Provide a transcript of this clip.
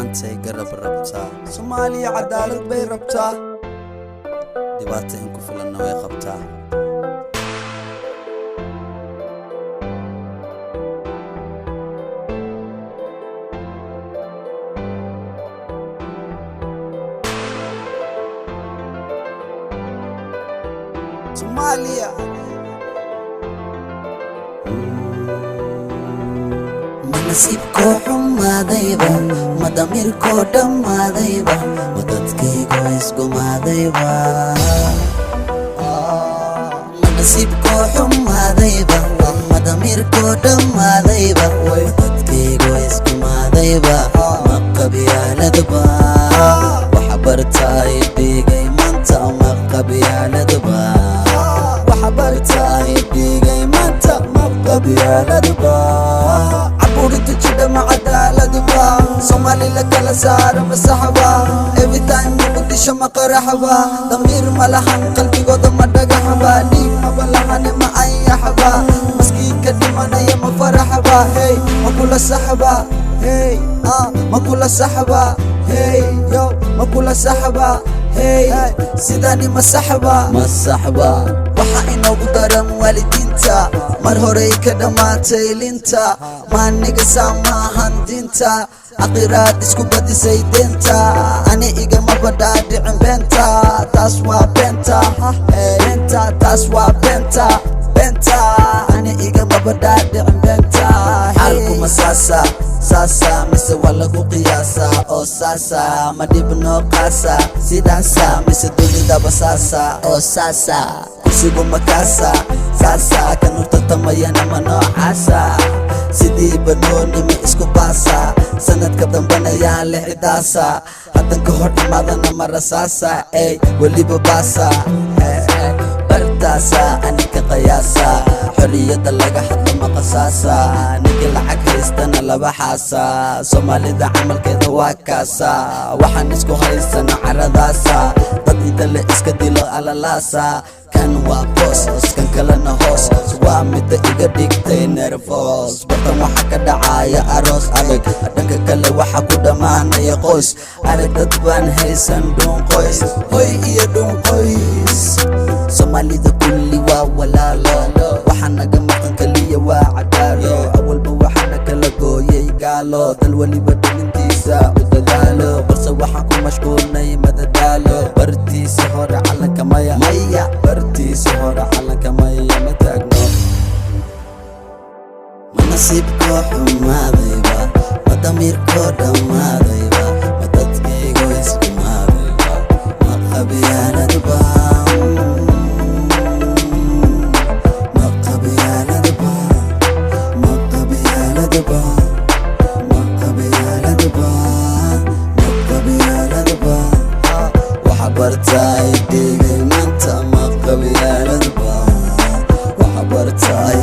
maantay garab rabtaa Soomaaliya cadaalad bay rabtaa dhibaato in ku filan way qabtaa Somalia Manasibko xumaadayba madamirko dhammaadayba wadadkaygu isgumaadayba Manasibko xumaadayba madamirko dhammaadayba wadadkaygu isgumaadayba maqabyaaladba waxa bartay dhigay maanta maqabyaaladba waxa bartay dhigay maanta maqabyaaladba عبورتو جدا مع عدالتها صومالي لك لسارة مسحبا every time مقدشة مقرحبا ضمير ملحن قلبي قدم مدقحبا ديب مبلغن ما أي حبا مسكين كدمانا يما فرحبا هي مقول السحبا هي مقول السحبا هي يو مقول السحبا هي سيداني مسحبا waxa inoogu daran waalidiinta mar hore ka dhamaatay linta maaniga saamahan dinta aqiraad isku badisay deenta ani igama badhaadhicin beenta taas waa beenta taas waa beenta ani igama badhaadhicin beenta halkuma saasa mise waa lagu qiyaasa oo saasa ma dhibno qaasa sidaasa mise dunidaba saasa oo saasa sigo makasa sasa kanurta tamayana manoocasa sidii banoonima isku baasa sanadka dambana yaa lixidaasa haddan ka hor imaadana marasaasa ey weliba baasa bartaasa anika qayaasa xorriyadda laga hadlo maqasaasa ninka lacag haystana laba xaasa soomaalida camalkeeda waa kaasa waxaan isku haysana caradaasa dad inta la iska dilo alalaasa kan waa boos kan kalena hoos waa midda iga dhigtay nervous bartan waxa ka dhacaya aroos adag dhanka kale waxa ku dhamaanaya qoys arag dad baan haysan dhuun qoys hoy iyo dhuun qoys soomaalida kulli waa walaalo waxa naga maqan kaliya waa cadaalo awalba waxana kala gooyay gaalo dal waliba dhalintiisa u dadaalo balse waxaan ku mashquulnay madadaalo bartiisa hore calanka maya bartiisa hore calanka maya ma taagno manasibko xumaadayba madamirko dhammaadayba madadkaygu isgumaadayba maqabyaaladba bartay dhigay maanta maqabyaaladba waxa bartay